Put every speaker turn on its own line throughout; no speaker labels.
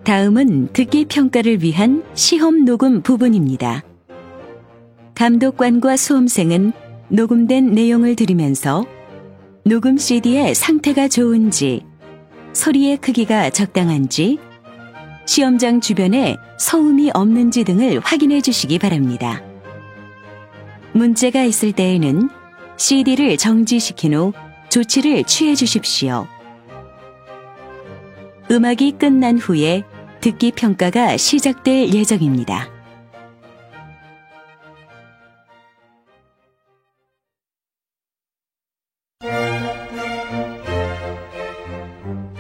다음은 듣기 평가를 위한 시험 녹음 부분입니다. 감독관과 수험생은 녹음된 내용을 들으면서 녹음 CD의 상태가 좋은지, 소리의 크기가 적당한지, 시험장 주변에 소음이 없는지 등을 확인해 주시기 바랍니다. 문제가 있을 때에는 CD를 정지시킨 후 조치를 취해 주십시오. 음악이 끝난 후에 듣기 평가가 시작될 예정입니다.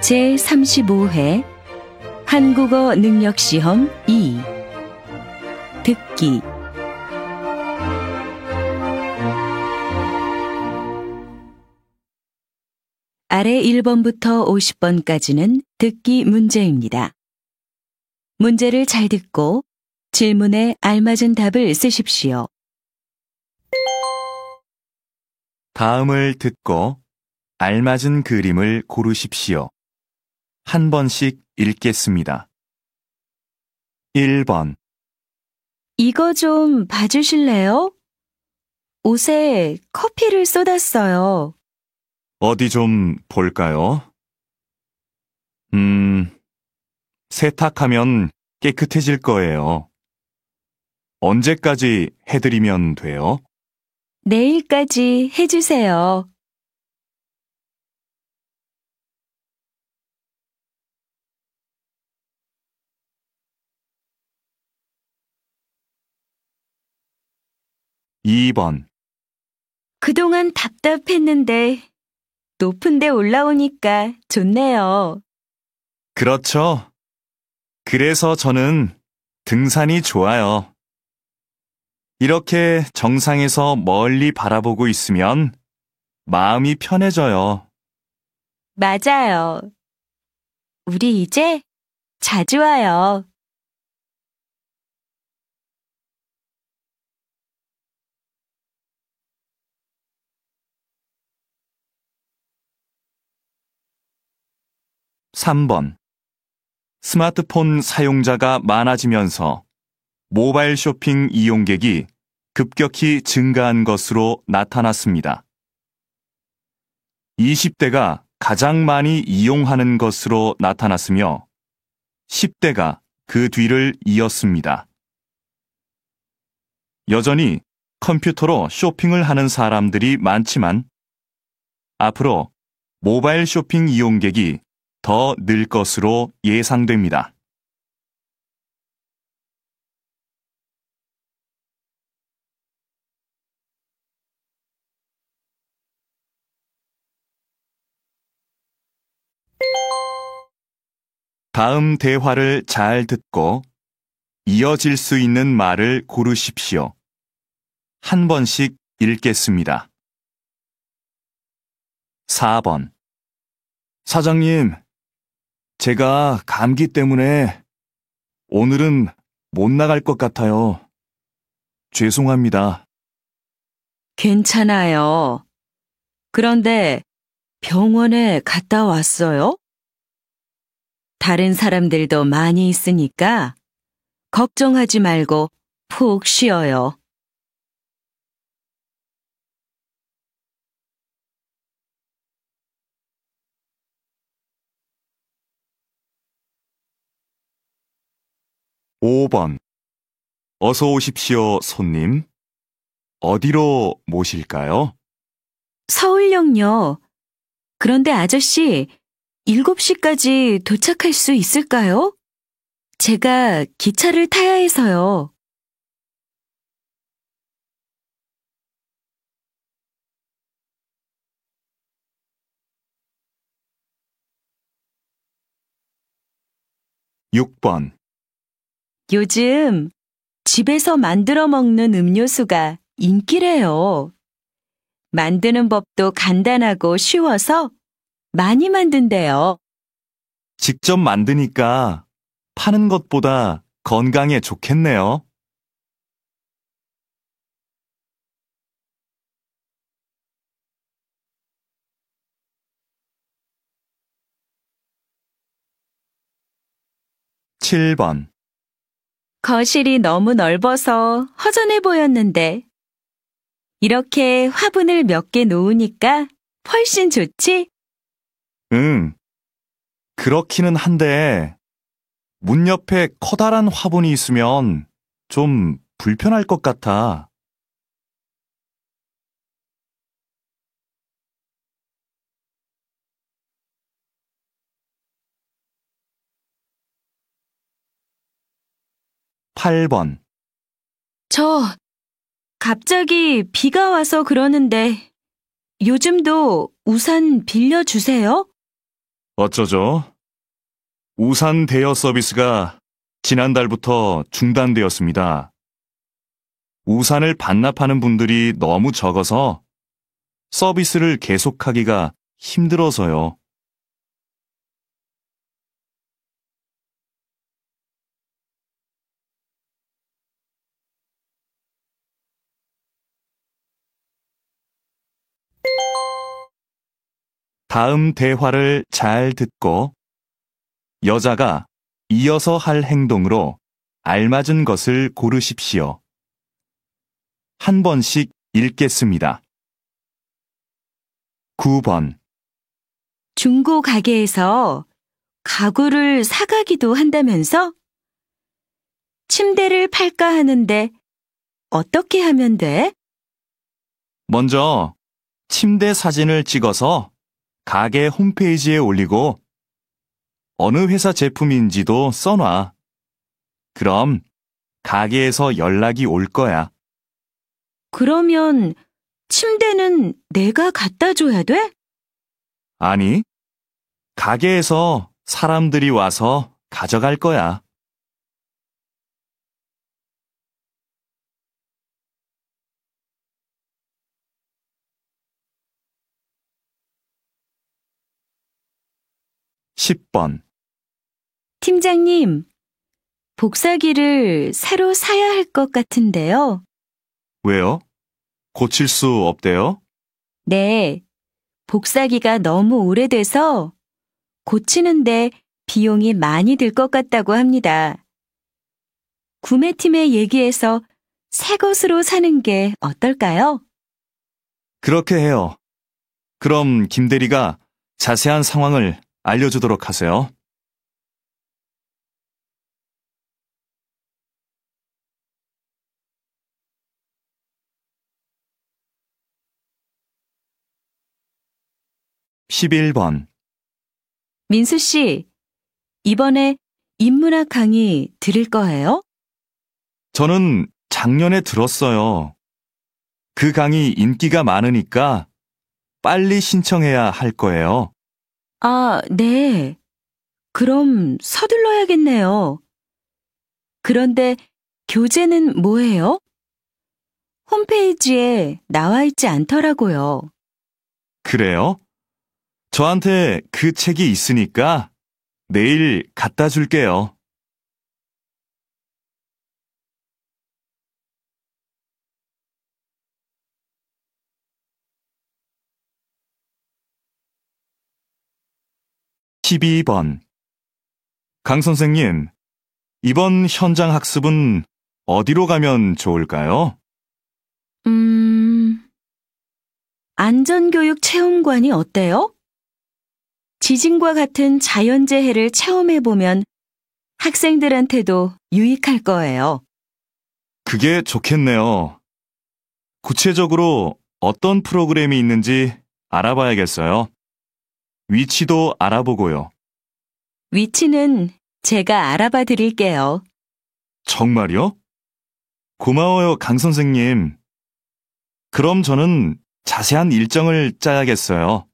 제35회 한국어 능력시험 2 듣기 아래 1번부터 50번까지는 듣기 문제입니다. 문제를 잘 듣고 질문에 알맞은 답을 쓰십시오.
다음을 듣고 알맞은 그림을 고르십시오. 한 번씩 읽겠습니다. 1번.
이거 좀 봐주실래요? 옷에 커피를 쏟았어요.
어디 좀 볼까요? 세탁하면 깨끗해질 거예요. 언제까지 해드리면 돼요?
내일까지 해주세요.
2번.
그동안 답답했는데 높은 데 올라오니까 좋네요.
그렇죠. 그래서 저는 등산이 좋아요. 이렇게 정상에서 멀리 바라보고 있으면 마음이 편해져요.
맞아요. 우리 이제 자주 와요.
3번. 스마트폰 사용자가 많아지면서 모바일 쇼핑 이용객이 급격히 증가한 것으로 나타났습니다. 20대가 가장 많이 이용하는 것으로 나타났으며 10대가 그 뒤를 이었습니다. 여전히 컴퓨터로 쇼핑을 하는 사람들이 많지만 앞으로 모바일 쇼핑 이용객이 더 늘 것으로 예상됩니다. 다음 대화를 잘 듣고 이어질 수 있는 말을 고르십시오. 한 번씩 읽겠습니다. 4번. 사장님, 제가 감기 때문에 오늘은 못 나갈 것 같아요. 죄송합니다.
괜찮아요. 그런데 병원에 갔다 왔어요? 다른 사람들도 많이 있으니까 걱정하지 말고 푹 쉬어요.
5번. 어서 오십시오, 손님. 어디로 모실까요?
서울역요. 그런데 아저씨, 7시까지 도착할 수 있을까요? 제가 기차를 타야 해서요.
6번.
요즘 집에서 만들어 먹는 음료수가 인기래요. 만드는 법도 간단하고 쉬워서 많이 만든대요.
직접 만드니까 파는 것보다 건강에 좋겠네요. 7번.
거실이 너무 넓어서 허전해 보였는데, 이렇게 화분을 몇 개 놓으니까 훨씬 좋지?
응. 그렇기는 한데, 문 옆에 커다란 화분이 있으면 좀 불편할 것 같아. 8번.
갑자기 비가 와서 그러는데, 요즘도 우산 빌려주세요?
어쩌죠? 우산 대여 서비스가 지난달부터 중단되었습니다. 우산을 반납하는 분들이 너무 적어서 서비스를 계속하기가 힘들어서요. 다음 대화를 잘 듣고 여자가 이어서 할 행동으로 알맞은 것을 고르십시오. 한 번씩 읽겠습니다. 9번.
중고 가게에서 가구를 사가기도 한다면서? 침대를 팔까 하는데 어떻게 하면 돼?
먼저 침대 사진을 찍어서 가게 홈페이지에 올리고 어느 회사 제품인지도 써놔. 그럼 가게에서 연락이 올 거야.
그러면 침대는 내가 갖다 줘야 돼?
아니, 가게에서 사람들이 와서 가져갈 거야. 10번.
팀장님, 복사기를 새로 사야 할 것 같은데요.
왜요? 고칠 수 없대요?
네, 복사기가 너무 오래돼서 고치는데 비용이 많이 들 것 같다고 합니다. 구매팀에 얘기해서 새 것으로 사는 게 어떨까요?
그렇게 해요. 그럼 김 대리가 자세한 상황을 알려주도록 하세요. (11번)
민수 씨, 이번에 인문학 강의 들을 거예요?
저는 작년에 들었어요. 그 강의 인기가 많으니까 빨리 신청해야 할 거예요.
아, 네. 그럼 서둘러야겠네요. 그런데 교재는 뭐예요? 홈페이지에 나와 있지 않더라고요.
그래요? 저한테 그 책이 있으니까 내일 갖다 줄게요. 12번. 강 선생님, 이번 현장 학습은 어디로 가면 좋을까요?
안전교육 체험관이 어때요? 지진과 같은 자연재해를 체험해보면 학생들한테도 유익할 거예요.
그게 좋겠네요. 구체적으로 어떤 프로그램이 있는지 알아봐야겠어요. 위치도 알아보고요.
위치는 제가 알아봐 드릴게요.
정말요? 고마워요, 강 선생님. 그럼 저는 자세한 일정을 짜야겠어요.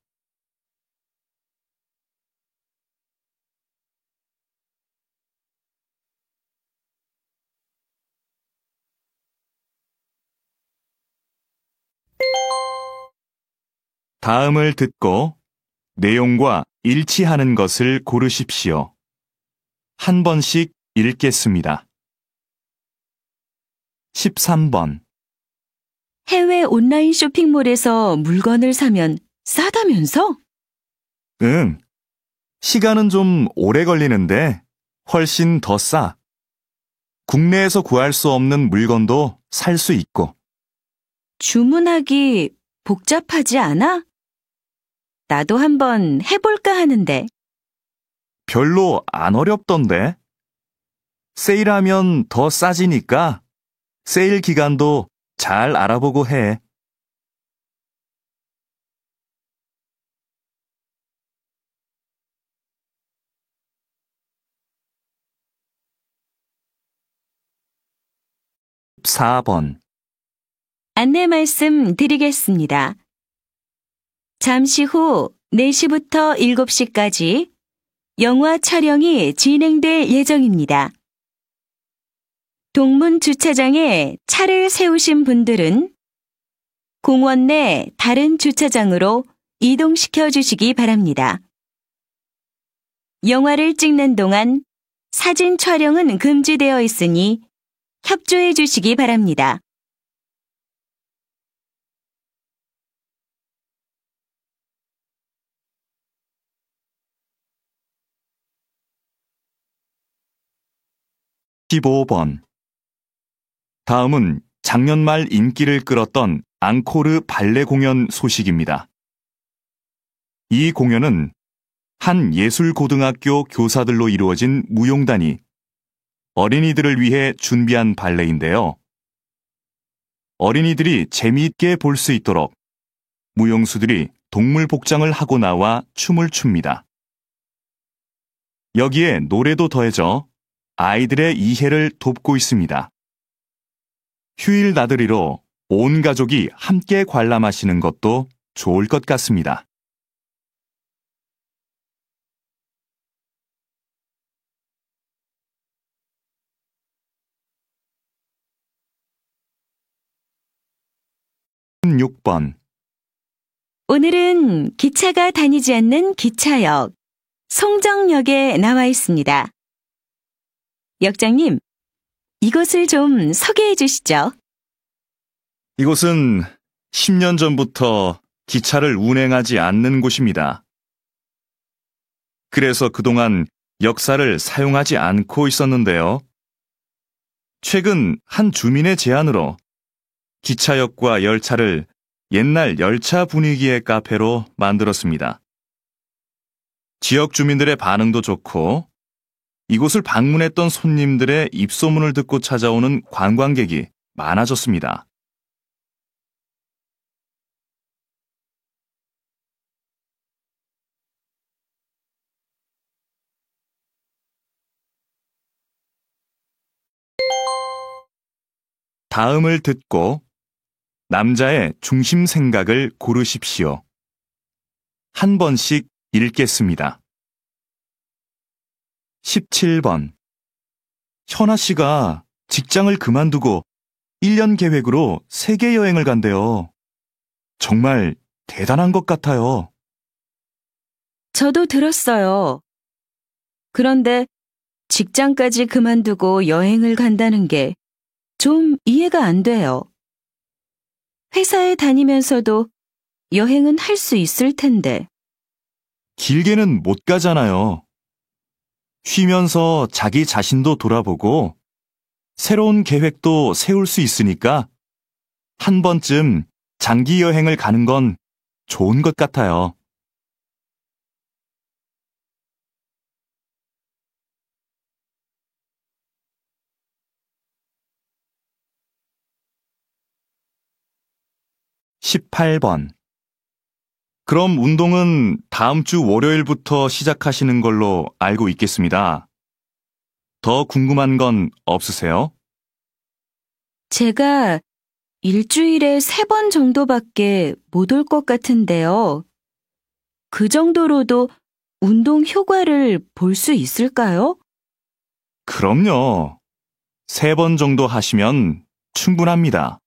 다음을 듣고 내용과 일치하는 것을 고르십시오. 한 번씩 읽겠습니다. 13번.
해외 온라인 쇼핑몰에서 물건을 사면 싸다면서?
응. 시간은 좀 오래 걸리는데 훨씬 더 싸. 국내에서 구할 수 없는 물건도 살 수 있고.
주문하기 복잡하지 않아? 나도 한번 해볼까 하는데.
별로 안 어렵던데. 세일하면 더 싸지니까 세일 기간도 잘 알아보고 해. (4번)
안내 말씀 드리겠습니다. 잠시 후 4시부터 7시까지 영화 촬영이 진행될 예정입니다. 동문 주차장에 차를 세우신 분들은 공원 내 다른 주차장으로 이동시켜 주시기 바랍니다. 영화를 찍는 동안 사진 촬영은 금지되어 있으니 협조해 주시기 바랍니다.
(15번) 다음은 작년 말 인기를 끌었던 앙코르 발레 공연 소식입니다. 이 공연은 한 예술고등학교 교사들로 이루어진 무용단이 어린이들을 위해 준비한 발레인데요. 어린이들이 재미있게 볼 수 있도록 무용수들이 동물 복장을 하고 나와 춤을 춥니다. 여기에 노래도 더해져 아이들의 이해를 돕고 있습니다. 휴일 나들이로 온 가족이 함께 관람하시는 것도 좋을 것 같습니다. (16번)
오늘은 기차가 다니지 않는 기차역, 송정역에 나와 있습니다. 역장님, 이것을 좀 소개해 주시죠.
이곳은 10년 전부터 기차를 운행하지 않는 곳입니다. 그래서 그동안 역사를 사용하지 않고 있었는데요. 최근 한 주민의 제안으로 기차역과 열차를 옛날 열차 분위기의 카페로 만들었습니다. 지역 주민들의 반응도 좋고 이곳을 방문했던 손님들의 입소문을 듣고 찾아오는 관광객이 많아졌습니다. 다음을 듣고 남자의 중심 생각을 고르십시오. 한 번씩 읽겠습니다. 17번. 현아 씨가 직장을 그만두고 1년 계획으로 세계 여행을 간대요. 정말 대단한 것 같아요.
저도 들었어요. 그런데 직장까지 그만두고 여행을 간다는 게 좀 이해가 안 돼요. 회사에 다니면서도 여행은 할 수 있을 텐데.
길게는 못 가잖아요. 쉬면서 자기 자신도 돌아보고 새로운 계획도 세울 수 있으니까 한 번쯤 장기 여행을 가는 건 좋은 것 같아요. (18번) 그럼 운동은 다음 주 월요일부터 시작하시는 걸로 알고 있겠습니다. 더 궁금한 건 없으세요?
제가 일주일에 3번 정도밖에 못 올 것 같은데요. 그 정도로도 운동 효과를 볼 수 있을까요?
그럼요. 3번 정도 하시면 충분합니다.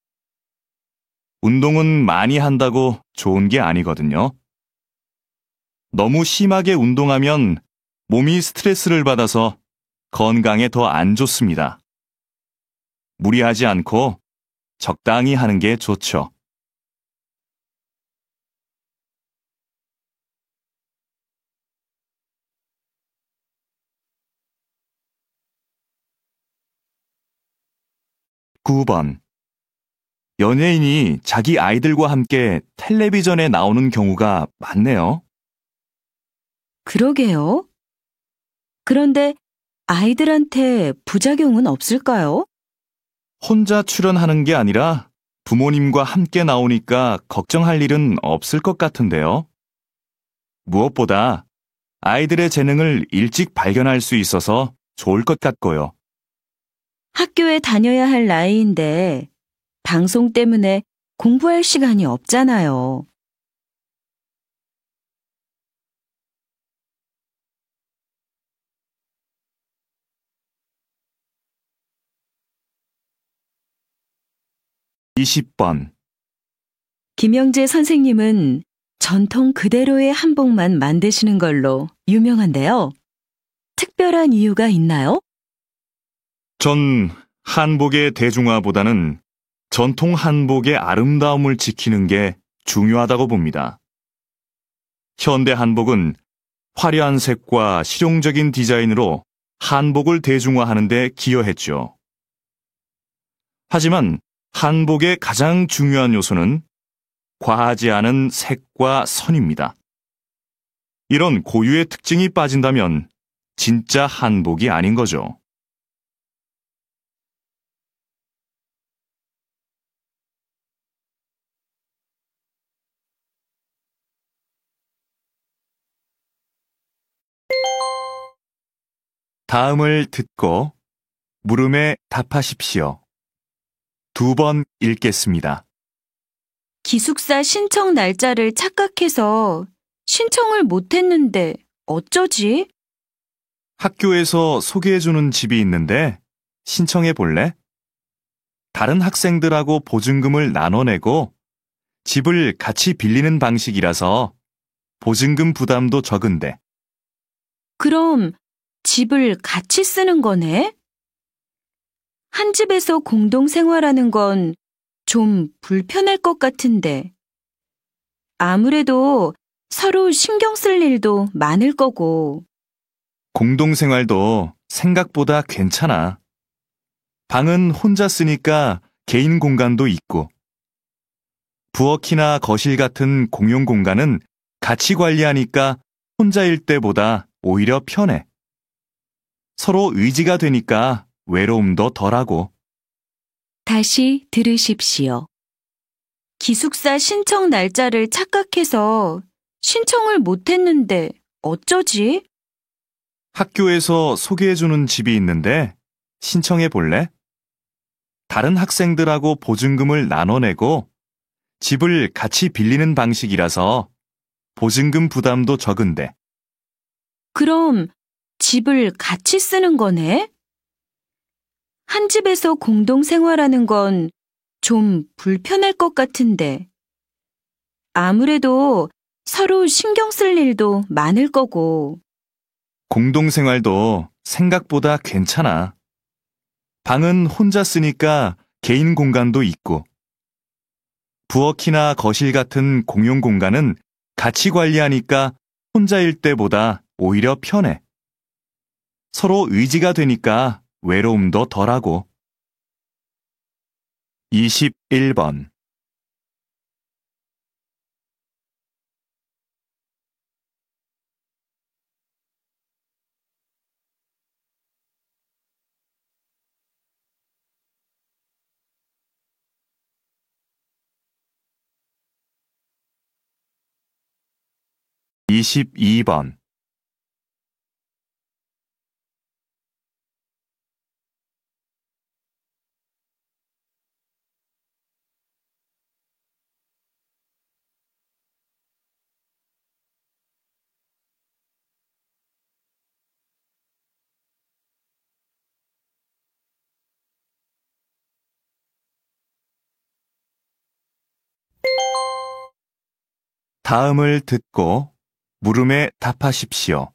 운동은 많이 한다고 좋은 게 아니거든요. 너무 심하게 운동하면 몸이 스트레스를 받아서 건강에 더 안 좋습니다. 무리하지 않고 적당히 하는 게 좋죠. 9번. 연예인이 자기 아이들과 함께 텔레비전에 나오는 경우가 많네요.
그러게요. 그런데 아이들한테 부작용은 없을까요?
혼자 출연하는 게 아니라 부모님과 함께 나오니까 걱정할 일은 없을 것 같은데요. 무엇보다 아이들의 재능을 일찍 발견할 수 있어서 좋을 것 같고요.
학교에 다녀야 할 나이인데 방송 때문에 공부할 시간이 없잖아요.
(20번)
김영재 선생님은 전통 그대로의 한복만 만드시는 걸로 유명한데요. 특별한 이유가 있나요?
전 한복의 대중화보다는 전통 한복의 아름다움을 지키는 게 중요하다고 봅니다. 현대 한복은 화려한 색과 실용적인 디자인으로 한복을 대중화하는 데 기여했죠. 하지만 한복의 가장 중요한 요소는 과하지 않은 색과 선입니다. 이런 고유의 특징이 빠진다면 진짜 한복이 아닌 거죠. 다음을 듣고 물음에 답하십시오. 2번 읽겠습니다.
기숙사 신청 날짜를 착각해서 신청을 못했는데 어쩌지?
학교에서 소개해주는 집이 있는데 신청해 볼래? 다른 학생들하고 보증금을 나눠내고 집을 같이 빌리는 방식이라서 보증금 부담도 적은데.
그럼 집을 같이 쓰는 거네? 한 집에서 공동 생활하는 건 좀 불편할 것 같은데. 아무래도 서로 신경 쓸 일도 많을 거고.
공동생활도 생각보다 괜찮아. 방은 혼자 쓰니까 개인 공간도 있고, 부엌이나 거실 같은 공용 공간은 같이 관리하니까 혼자일 때보다 오히려 편해. 서로 의지가 되니까 외로움도 덜하고.
다시 들으십시오. 기숙사 신청 날짜를 착각해서 신청을 못했는데 어쩌지?
학교에서 소개해주는 집이 있는데 신청해 볼래? 다른 학생들하고 보증금을 나눠내고 집을 같이 빌리는 방식이라서 보증금 부담도 적은데.
그럼 집을 같이 쓰는 거네? 한 집에서 공동 생활하는 건 좀 불편할 것 같은데. 아무래도 서로 신경 쓸 일도 많을 거고.
공동생활도 생각보다 괜찮아. 방은 혼자 쓰니까 개인 공간도 있고, 부엌이나 거실 같은 공용 공간은 같이 관리하니까 혼자일 때보다 오히려 편해. 서로 의지가 되니까 외로움도 덜하고. 21번. 22번. 다음을 듣고 물음에 답하십시오.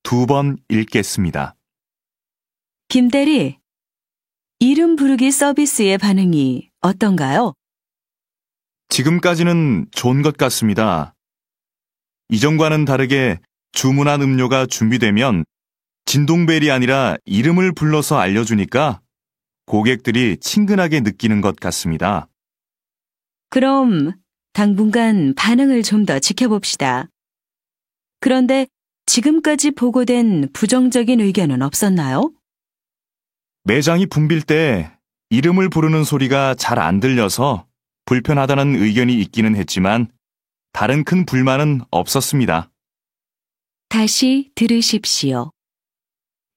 2번 읽겠습니다.
김대리, 이름 부르기 서비스의 반응이 어떤가요?
지금까지는 좋은 것 같습니다. 이전과는 다르게 주문한 음료가 준비되면 진동벨이 아니라 이름을 불러서 알려주니까 고객들이 친근하게 느끼는 것 같습니다.
그럼 당분간 반응을 좀 더 지켜봅시다. 그런데 지금까지 보고된 부정적인 의견은 없었나요?
매장이 붐빌 때 이름을 부르는 소리가 잘 안 들려서 불편하다는 의견이 있기는 했지만 다른 큰 불만은 없었습니다.
다시 들으십시오.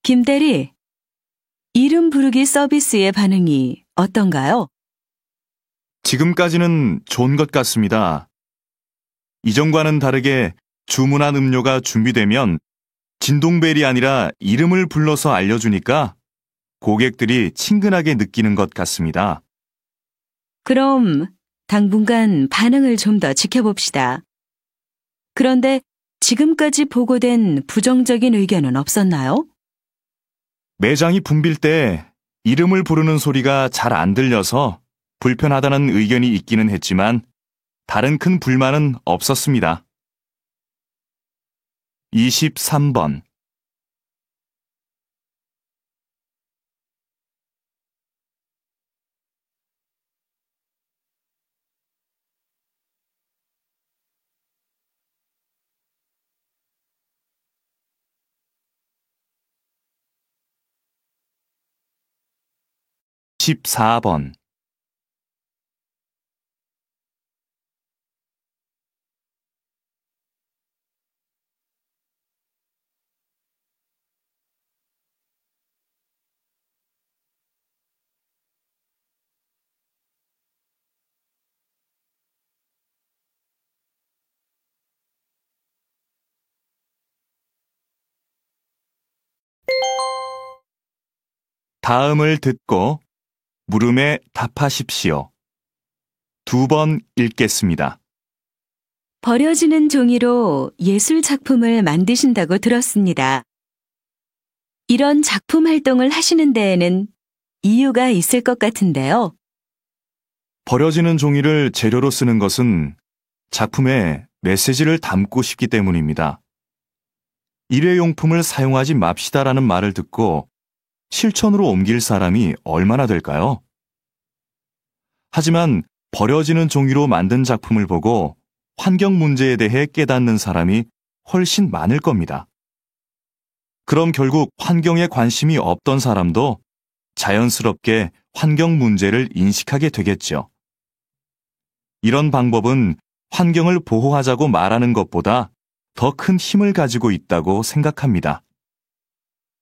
김대리, 이름 부르기 서비스의 반응이 어떤가요?
지금까지는 좋은 것 같습니다. 이전과는 다르게 주문한 음료가 준비되면 진동벨이 아니라 이름을 불러서 알려주니까 고객들이 친근하게 느끼는 것 같습니다.
그럼 당분간 반응을 좀 더 지켜봅시다. 그런데 지금까지 보고된 부정적인 의견은 없었나요?
매장이 붐빌 때 이름을 부르는 소리가 잘 안 들려서 불편하다는 의견이 있기는 했지만 다른 큰 불만은 없었습니다. 23번. 십사 번. 다음을 듣고 물음에 답하십시오. 2번 읽겠습니다.
버려지는 종이로 예술 작품을 만드신다고 들었습니다. 이런 작품 활동을 하시는 데에는 이유가 있을 것 같은데요.
버려지는 종이를 재료로 쓰는 것은 작품에 메시지를 담고 싶기 때문입니다. 일회용품을 사용하지 맙시다라는 말을 듣고 실천으로 옮길 사람이 얼마나 될까요? 하지만 버려지는 종이로 만든 작품을 보고 환경 문제에 대해 깨닫는 사람이 훨씬 많을 겁니다. 그럼 결국 환경에 관심이 없던 사람도 자연스럽게 환경 문제를 인식하게 되겠죠. 이런 방법은 환경을 보호하자고 말하는 것보다 더 큰 힘을 가지고 있다고 생각합니다.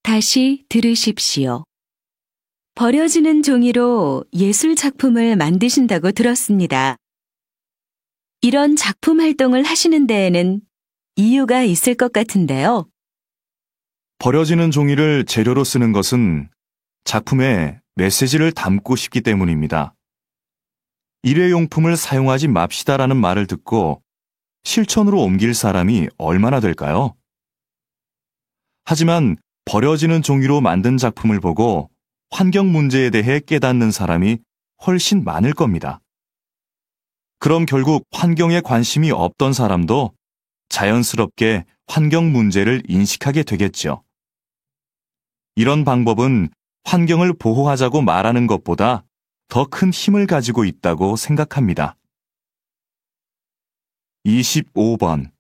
다시 들으십시오. 버려지는 종이로 예술 작품을 만드신다고 들었습니다. 이런 작품 활동을 하시는 데에는 이유가 있을 것 같은데요.
버려지는 종이를 재료로 쓰는 것은 작품에 메시지를 담고 싶기 때문입니다. 일회용품을 사용하지 맙시다라는 말을 듣고 실천으로 옮길 사람이 얼마나 될까요? 하지만 버려지는 종이로 만든 작품을 보고 환경 문제에 대해 깨닫는 사람이 훨씬 많을 겁니다. 그럼 결국 환경에 관심이 없던 사람도 자연스럽게 환경 문제를 인식하게 되겠죠. 이런 방법은 환경을 보호하자고 말하는 것보다 더 큰 힘을 가지고 있다고 생각합니다. 25번.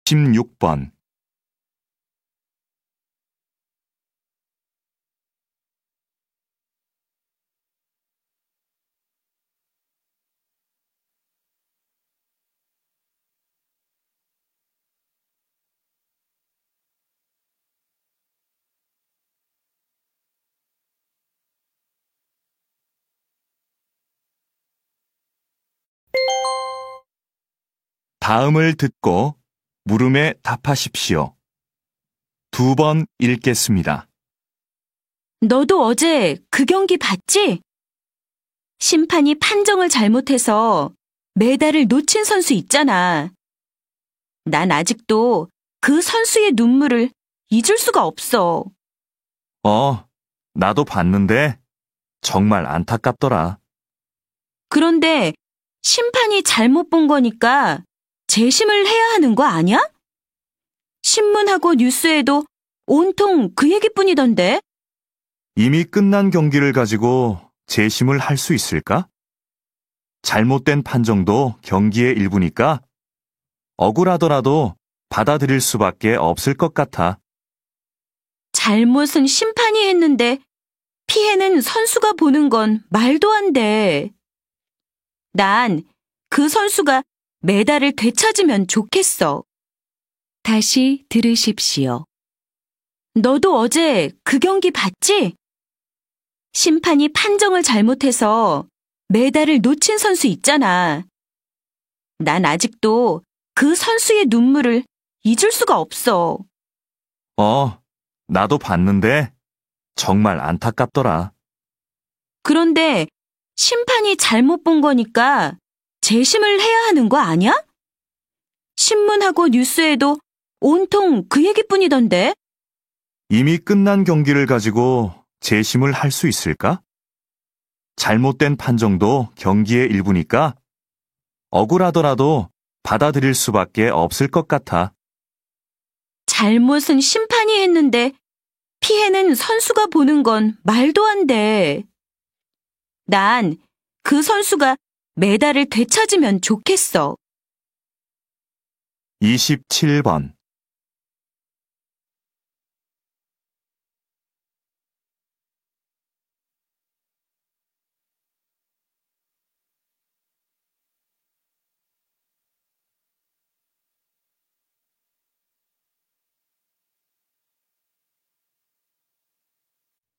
십육 번. 다음을 듣고 물음에 답하십시오. 2번 읽겠습니다.
너도 어제 그 경기 봤지? 심판이 판정을 잘못해서 메달을 놓친 선수 있잖아. 난 아직도 그 선수의 눈물을 잊을 수가 없어.
나도 봤는데 정말 안타깝더라.
그런데 심판이 잘못 본 거니까 재심을 해야 하는 거 아니야? 신문하고 뉴스에도 온통 그 얘기뿐이던데.
이미 끝난 경기를 가지고 재심을 할 수 있을까? 잘못된 판정도 경기의 일부니까 억울하더라도 받아들일 수밖에 없을 것 같아.
잘못은 심판이 했는데 피해는 선수가 보는 건 말도 안 돼. 난 그 선수가 메달을 되찾으면 좋겠어. 다시 들으십시오. 너도 어제 그 경기 봤지? 심판이 판정을 잘못해서 메달을 놓친 선수 있잖아. 난 아직도 그 선수의 눈물을 잊을 수가 없어.
나도 봤는데 정말 안타깝더라.
그런데 심판이 잘못 본 거니까 재심을 해야 하는 거 아니야? 신문하고 뉴스에도 온통 그 얘기뿐이던데.
이미 끝난 경기를 가지고 재심을 할 수 있을까? 잘못된 판정도 경기의 일부니까 억울하더라도 받아들일 수밖에 없을 것 같아.
잘못은 심판이 했는데 피해는 선수가 보는 건 말도 안 돼. 난 그 선수가 메달을 되찾으면 좋겠어.
27번.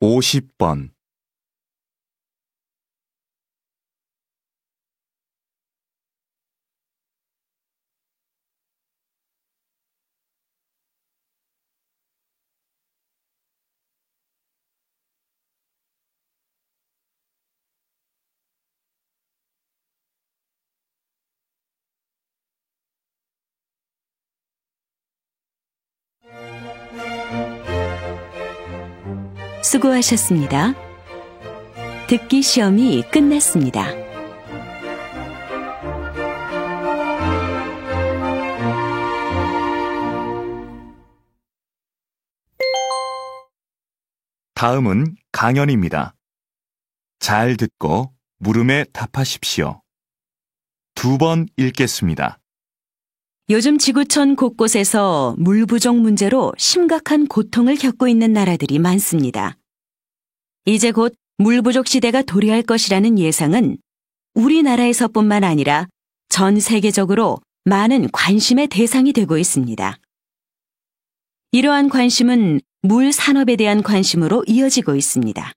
오십 번.
수고하셨습니다. 듣기 시험이 끝났습니다.
다음은 강연입니다. 잘 듣고 물음에 답하십시오. 2번 읽겠습니다.
요즘 지구촌 곳곳에서 물 부족 문제로 심각한 고통을 겪고 있는 나라들이 많습니다. 이제 곧 물 부족 시대가 도래할 것이라는 예상은 우리나라에서뿐만 아니라 전 세계적으로 많은 관심의 대상이 되고 있습니다. 이러한 관심은 물 산업에 대한 관심으로 이어지고 있습니다.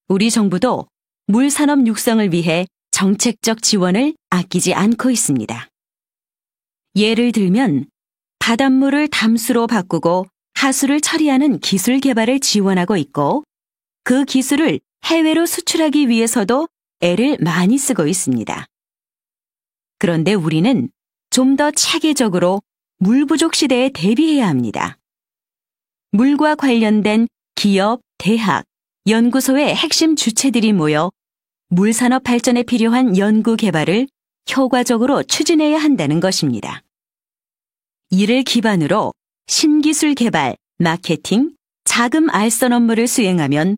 우리 정부도 물 산업 육성을 위해 정책적 지원을 아끼지 않고 있습니다. 예를 들면 바닷물을 담수로 바꾸고 하수를 처리하는 기술 개발을 지원하고 있고 그 기술을 해외로 수출하기 위해서도 애를 많이 쓰고 있습니다. 그런데 우리는 좀 더 체계적으로 물 부족 시대에 대비해야 합니다. 물과 관련된 기업, 대학, 연구소의 핵심 주체들이 모여 물 산업 발전에 필요한 연구 개발을 효과적으로 추진해야 한다는 것입니다. 이를 기반으로 신기술 개발, 마케팅, 자금 알선 업무를 수행하면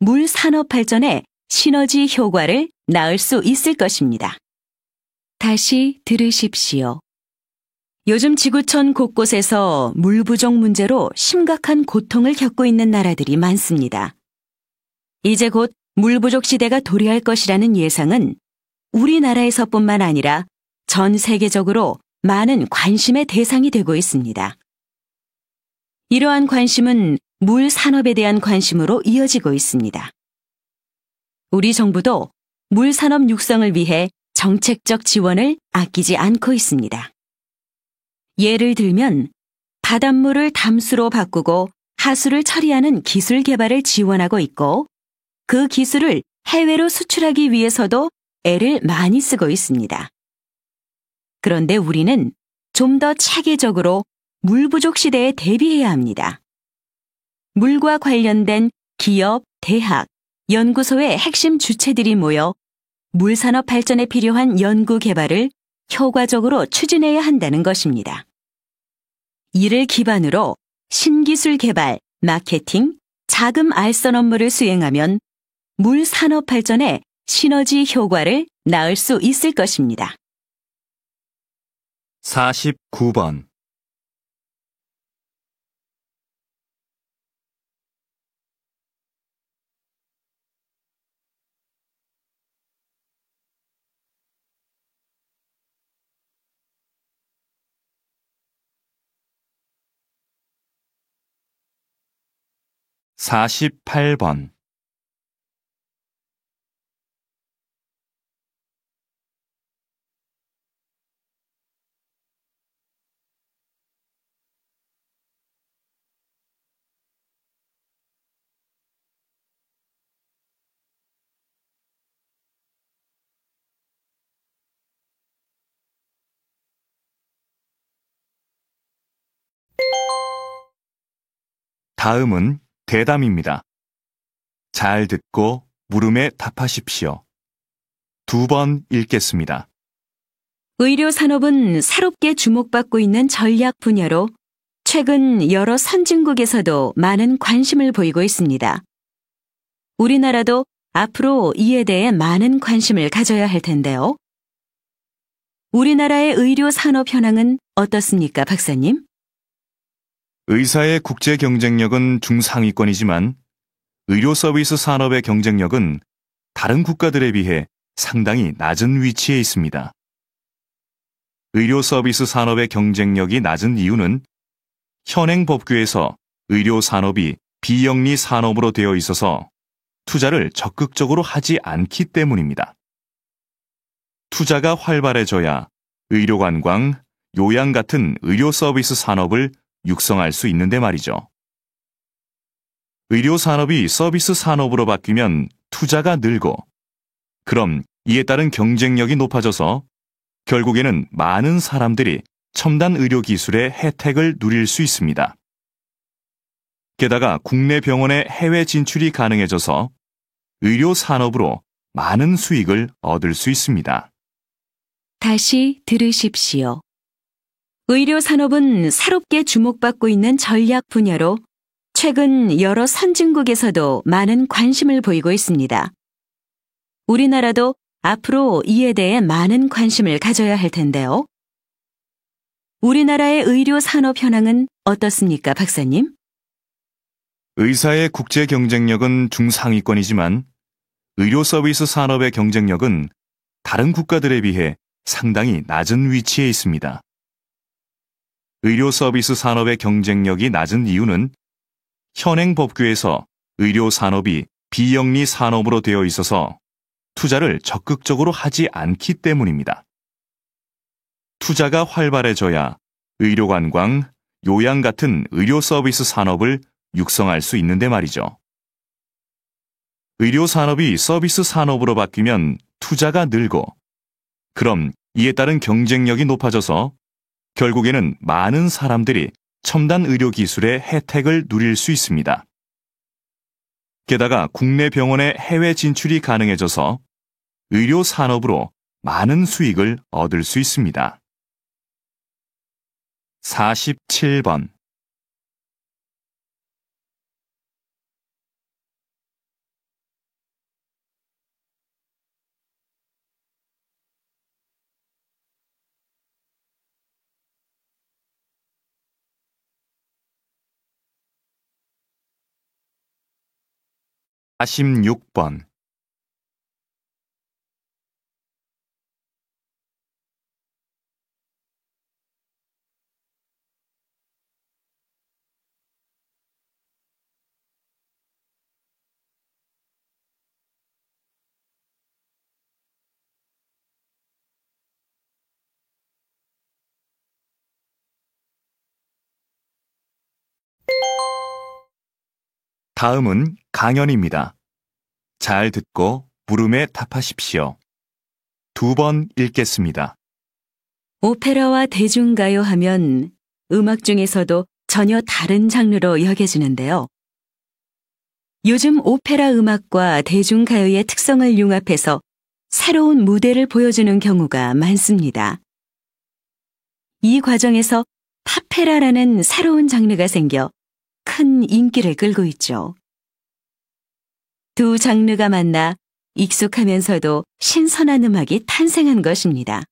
물 산업 발전에 시너지 효과를 낳을 수 있을 것입니다. 다시 들으십시오. 요즘 지구촌 곳곳에서 물 부족 문제로 심각한 고통을 겪고 있는 나라들이 많습니다. 이제 곧 물 부족 시대가 도래할 것이라는 예상은 우리나라에서뿐만 아니라 전 세계적으로 많은 관심의 대상이 되고 있습니다. 이러한 관심은 물 산업에 대한 관심으로 이어지고 있습니다. 우리 정부도 물 산업 육성을 위해 정책적 지원을 아끼지 않고 있습니다. 예를 들면 바닷물을 담수로 바꾸고 하수를 처리하는 기술 개발을 지원하고 있고 그 기술을 해외로 수출하기 위해서도 애를 많이 쓰고 있습니다. 그런데 우리는 좀 더 체계적으로 물 부족 시대에 대비해야 합니다. 물과 관련된 기업, 대학, 연구소의 핵심 주체들이 모여 물 산업 발전에 필요한 연구 개발을 효과적으로 추진해야 한다는 것입니다. 이를 기반으로 신기술 개발, 마케팅, 자금 알선 업무를 수행하면 물 산업 발전에 시너지 효과를 낳을 수 있을 것입니다.
49번. 사십팔 번. 다음은 대담입니다. 잘 듣고 물음에 답하십시오. 2번 읽겠습니다.
의료 산업은 새롭게 주목받고 있는 전략 분야로 최근 여러 선진국에서도 많은 관심을 보이고 있습니다. 우리나라도 앞으로 이에 대해 많은 관심을 가져야 할 텐데요. 우리나라의 의료 산업 현황은 어떻습니까, 박사님?
의사의 국제 경쟁력은 중상위권이지만 의료 서비스 산업의 경쟁력은 다른 국가들에 비해 상당히 낮은 위치에 있습니다. 의료 서비스 산업의 경쟁력이 낮은 이유는 현행 법규에서 의료 산업이 비영리 산업으로 되어 있어서 투자를 적극적으로 하지 않기 때문입니다. 투자가 활발해져야 의료관광, 요양 같은 의료 서비스 산업을 육성할 수 있는데 말이죠. 의료 산업이 서비스 산업으로 바뀌면 투자가 늘고, 그럼 이에 따른 경쟁력이 높아져서 결국에는 많은 사람들이 첨단 의료 기술의 혜택을 누릴 수 있습니다. 게다가 국내 병원의 해외 진출이 가능해져서 의료 산업으로 많은 수익을 얻을 수 있습니다.
다시 들으십시오. 의료 산업은 새롭게 주목받고 있는 전략 분야로 최근 여러 선진국에서도 많은 관심을 보이고 있습니다. 우리나라도 앞으로 이에 대해 많은 관심을 가져야 할 텐데요. 우리나라의 의료 산업 현황은 어떻습니까, 박사님?
의사의 국제 경쟁력은 중상위권이지만 의료 서비스 산업의 경쟁력은 다른 국가들에 비해 상당히 낮은 위치에 있습니다. 의료 서비스 산업의 경쟁력이 낮은 이유는 현행 법규에서 의료 산업이 비영리 산업으로 되어 있어서 투자를 적극적으로 하지 않기 때문입니다. 투자가 활발해져야 의료관광, 요양 같은 의료 서비스 산업을 육성할 수 있는데 말이죠. 의료 산업이 서비스 산업으로 바뀌면 투자가 늘고, 그럼 이에 따른 경쟁력이 높아져서 결국에는 많은 사람들이 첨단 의료 기술의 혜택을 누릴 수 있습니다. 게다가 국내 병원의 해외 진출이 가능해져서 의료 산업으로 많은 수익을 얻을 수 있습니다. 47번. 사십육 번. 다음은 강연입니다. 잘 듣고 물음에 답하십시오. 2번 읽겠습니다.
오페라와 대중가요 하면 음악 중에서도 전혀 다른 장르로 여겨지는데요. 요즘 오페라 음악과 대중가요의 특성을 융합해서 새로운 무대를 보여주는 경우가 많습니다. 이 과정에서 파페라라는 새로운 장르가 생겨 큰 인기를 끌고 있죠. 두 장르가 만나 익숙하면서도 신선한 음악이 탄생한 것입니다.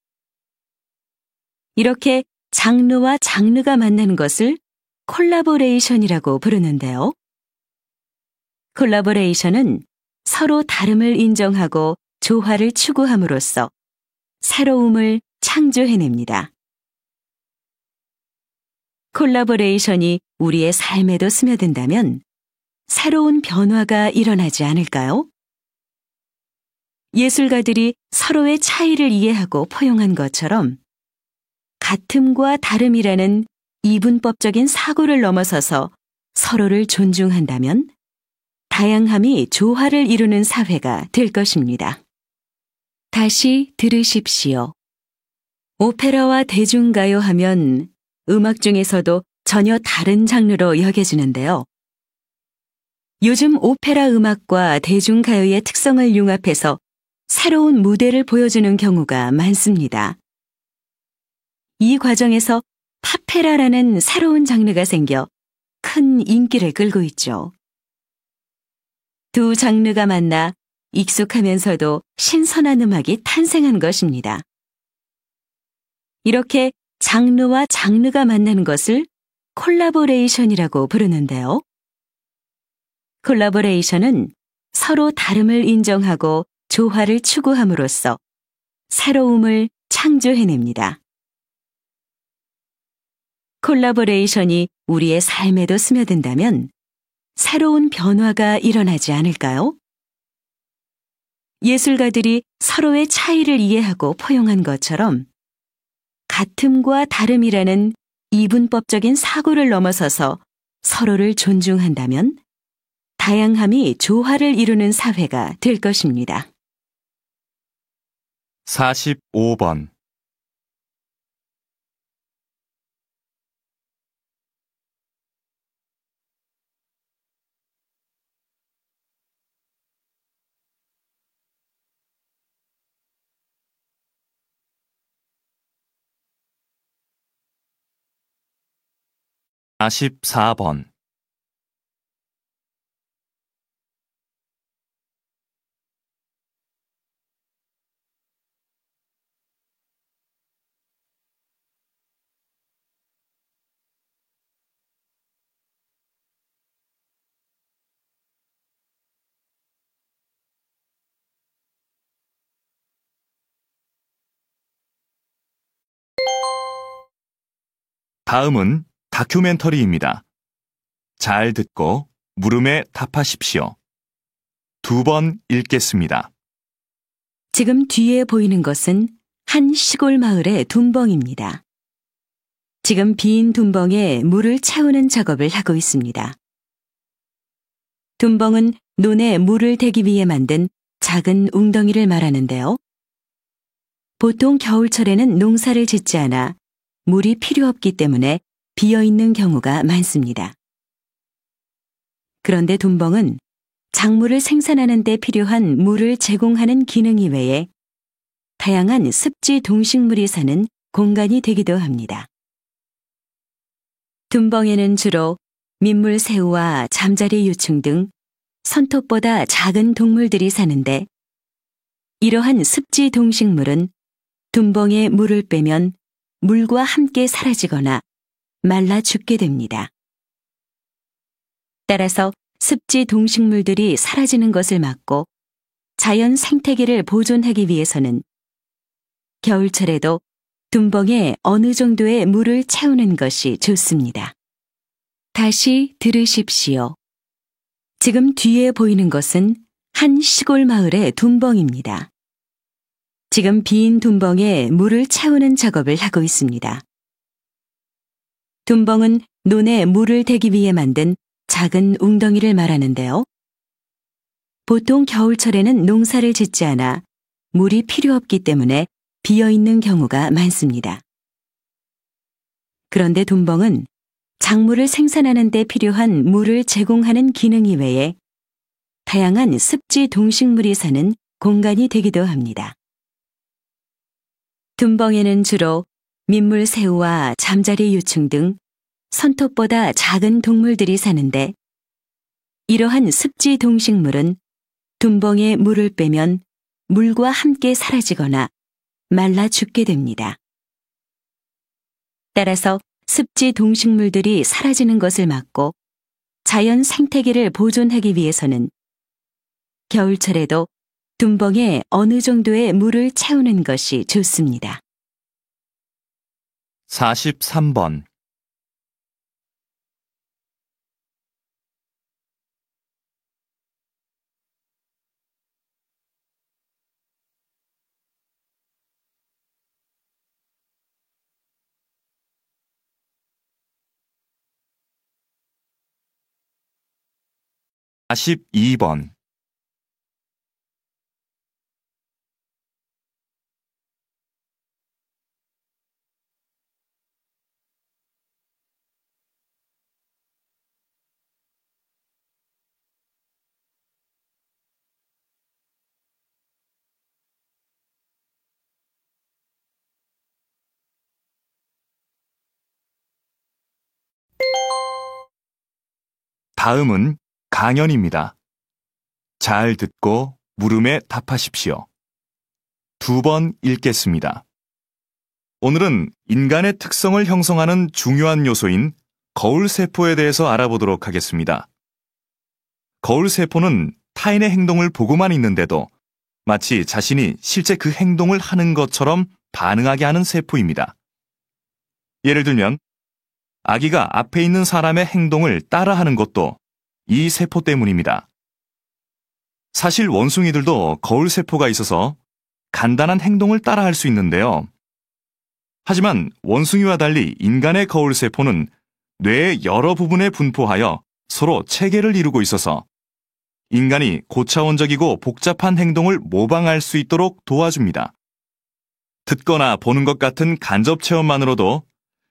이렇게 장르와 장르가 만나는 것을 콜라보레이션이라고 부르는데요. 콜라보레이션은 서로 다름을 인정하고 조화를 추구함으로써 새로움을 창조해냅니다. 콜라보레이션이 우리의 삶에도 스며든다면 새로운 변화가 일어나지 않을까요? 예술가들이 서로의 차이를 이해하고 포용한 것처럼 같음과 다름이라는 이분법적인 사고를 넘어서서 서로를 존중한다면 다양함이 조화를 이루는 사회가 될 것입니다. 다시 들으십시오. 오페라와 대중가요 하면 음악 중에서도 전혀 다른 장르로 여겨지는데요. 요즘 오페라 음악과 대중가요의 특성을 융합해서 새로운 무대를 보여주는 경우가 많습니다. 이 과정에서 파페라라는 새로운 장르가 생겨 큰 인기를 끌고 있죠. 두 장르가 만나 익숙하면서도 신선한 음악이 탄생한 것입니다. 이렇게 장르와 장르가 만나는 것을 콜라보레이션이라고 부르는데요. 콜라보레이션은 서로 다름을 인정하고 조화를 추구함으로써 새로움을 창조해냅니다. 콜라보레이션이 우리의 삶에도 스며든다면 새로운 변화가 일어나지 않을까요? 예술가들이 서로의 차이를 이해하고 포용한 것처럼 같음과 다름이라는 이분법적인 사고를 넘어서서 서로를 존중한다면 다양함이 조화를 이루는 사회가 될 것입니다.
45번. 44번. 다음은 다큐멘터리입니다. 잘 듣고 물음에 답하십시오. 2번 읽겠습니다.
지금 뒤에 보이는 것은 한 시골 마을의 둔벙입니다. 지금 빈 둔벙에 물을 채우는 작업을 하고 있습니다. 둔벙은 논에 물을 대기 위해 만든 작은 웅덩이를 말하는데요. 보통 겨울철에는 농사를 짓지 않아 물이 필요 없기 때문에 비어있는 경우가 많습니다. 그런데 둔벙은 작물을 생산하는 데 필요한 물을 제공하는 기능 이외에 다양한 습지 동식물이 사는 공간이 되기도 합니다. 둔벙에는 주로 민물새우와 잠자리 유충 등 손톱보다 작은 동물들이 사는데 이러한 습지 동식물은 둔벙에 물을 빼면 물과 함께 사라지거나 말라 죽게 됩니다. 따라서 습지 동식물들이 사라지는 것을 막고 자연 생태계를 보존하기 위해서는 겨울철에도 둔벙에 어느 정도의 물을 채우는 것이 좋습니다. 다시 들으십시오. 지금 뒤에 보이는 것은 한 시골 마을의 둔벙입니다. 지금 빈 둔벙에 물을 채우는 작업을 하고 있습니다. 둔벙은 논에 물을 대기 위해 만든 작은 웅덩이를 말하는데요. 보통 겨울철에는 농사를 짓지 않아 물이 필요 없기 때문에 비어있는 경우가 많습니다. 그런데 둔벙은 작물을 생산하는 데 필요한 물을 제공하는 기능 이외에 다양한 습지 동식물이 사는 공간이 되기도 합니다. 둔벙에는 주로 민물새우와 잠자리 유충 등 손톱보다 작은 동물들이 사는데, 이러한 습지 동식물은 둔벙에 물을 빼면 물과 함께 사라지거나 말라 죽게 됩니다. 따라서 습지 동식물들이 사라지는 것을 막고 자연 생태계를 보존하기 위해서는 겨울철에도 둔벙에 어느 정도의 물을 채우는 것이 좋습니다.
43번. (42) 번. 다음은 강연입니다. 잘 듣고 물음에 답하십시오. 2번 읽겠습니다. 오늘은 인간의 특성을 형성하는 중요한 요소인 거울세포에 대해서 알아보도록 하겠습니다. 거울세포는 타인의 행동을 보고만 있는데도 마치 자신이 실제 그 행동을 하는 것처럼 반응하게 하는 세포입니다. 예를 들면 아기가 앞에 있는 사람의 행동을 따라하는 것도 이 세포 때문입니다. 사실 원숭이들도 거울세포가 있어서 간단한 행동을 따라할 수 있는데요. 하지만 원숭이와 달리 인간의 거울세포는 뇌의 여러 부분에 분포하여 서로 체계를 이루고 있어서 인간이 고차원적이고 복잡한 행동을 모방할 수 있도록 도와줍니다. 듣거나 보는 것 같은 간접 체험만으로도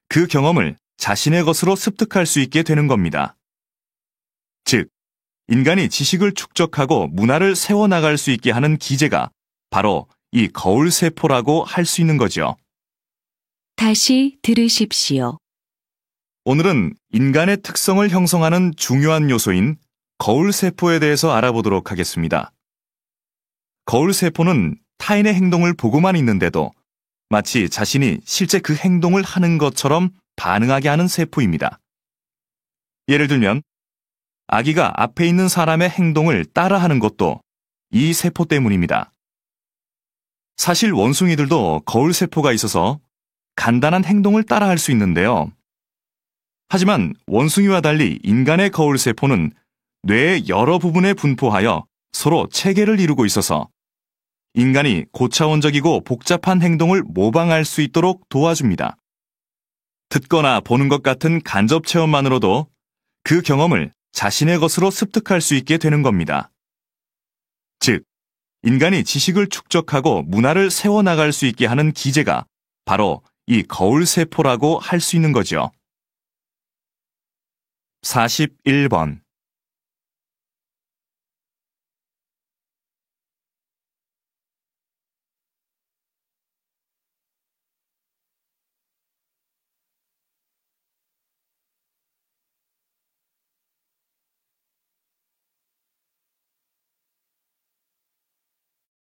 그 경험을 자신의 것으로 습득할 수 있게 되는 겁니다. 즉, 인간이 지식을 축적하고 문화를 세워나갈 수 있게 하는 기제가 바로 이 거울세포라고 할 수 있는 거죠.
다시 들으십시오.
오늘은 인간의 특성을 형성하는 중요한 요소인 거울세포에 대해서 알아보도록 하겠습니다. 거울세포는 타인의 행동을 보고만 있는데도 마치 자신이 실제 그 행동을 하는 것처럼 반응하게 하는 세포입니다. 예를 들면 아기가 앞에 있는 사람의 행동을 따라하는 것도 이 세포 때문입니다. 사실 원숭이들도 거울세포가 있어서 간단한 행동을 따라할 수 있는데요. 하지만 원숭이와 달리 인간의 거울세포는 뇌의 여러 부분에 분포하여 서로 체계를 이루고 있어서 인간이 고차원적이고 복잡한 행동을 모방할 수 있도록 도와줍니다. 듣거나 보는 것 같은 간접 체험만으로도 그 경험을 자신의 것으로 습득할 수 있게 되는 겁니다. 즉, 인간이 지식을 축적하고 문화를 세워나갈 수 있게 하는 기제가 바로 이 거울세포라고 할 수 있는 거죠. 41번.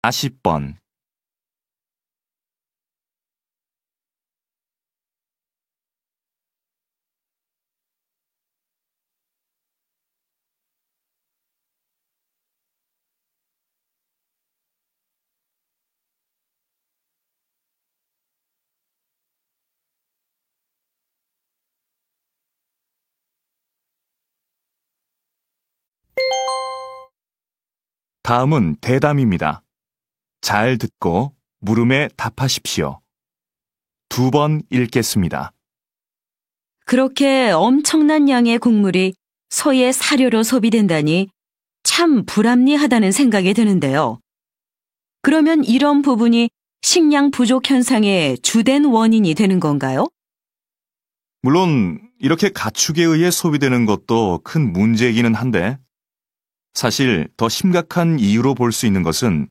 (40번) 다음은 대담입니다. 잘 듣고 물음에 답하십시오. 2번 읽겠습니다.
그렇게 엄청난 양의 곡물이 소의 사료로 소비된다니 참 불합리하다는 생각이 드는데요. 그러면 이런 부분이 식량 부족 현상의 주된 원인이 되는 건가요?
물론 이렇게 가축에 의해 소비되는 것도 큰 문제이기는 한데 사실 더 심각한 이유로 볼 수 있는 것은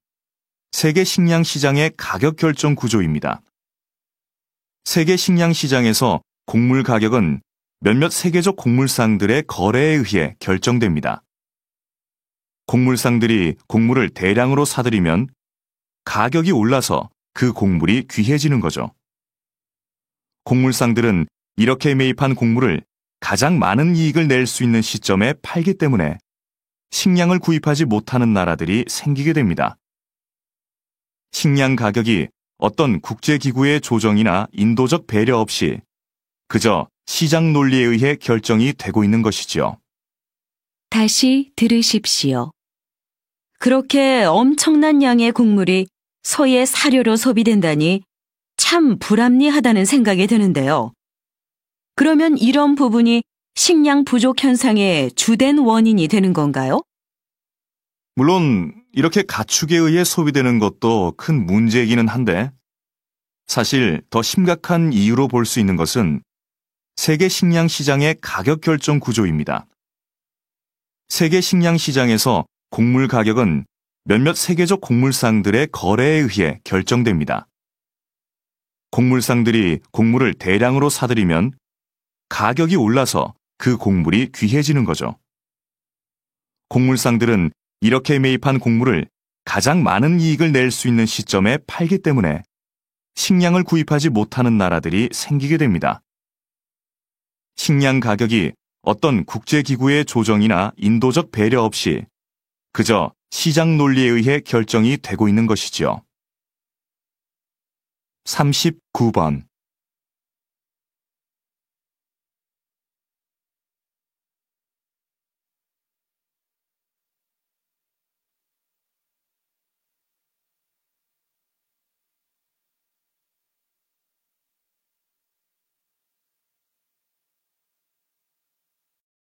세계 식량 시장의 가격 결정 구조입니다. 세계 식량 시장에서 곡물 가격은 몇몇 세계적 곡물상들의 거래에 의해 결정됩니다. 곡물상들이 곡물을 대량으로 사들이면 가격이 올라서 그 곡물이 귀해지는 거죠. 곡물상들은 이렇게 매입한 곡물을 가장 많은 이익을 낼 수 있는 시점에 팔기 때문에 식량을 구입하지 못하는 나라들이 생기게 됩니다. 식량 가격이 어떤 국제기구의 조정이나 인도적 배려 없이 그저 시장 논리에 의해 결정이 되고 있는 것이지요.
다시 들으십시오. 그렇게 엄청난 양의 곡물이 소의 사료로 소비된다니 참 불합리하다는 생각이 드는데요. 그러면 이런 부분이 식량 부족 현상의 주된 원인이 되는 건가요?
물론 이렇게 가축에 의해 소비되는 것도 큰 문제이기는 한데 사실 더 심각한 이유로 볼 수 있는 것은 세계 식량 시장의 가격 결정 구조입니다. 세계 식량 시장에서 곡물 가격은 몇몇 세계적 곡물상들의 거래에 의해 결정됩니다. 곡물상들이 곡물을 대량으로 사들이면 가격이 올라서 그 곡물이 귀해지는 거죠. 곡물상들은 이렇게 매입한 곡물을 가장 많은 이익을 낼 수 있는 시점에 팔기 때문에 식량을 구입하지 못하는 나라들이 생기게 됩니다. 식량 가격이 어떤 국제기구의 조정이나 인도적 배려 없이 그저 시장 논리에 의해 결정이 되고 있는 것이지요. 39번.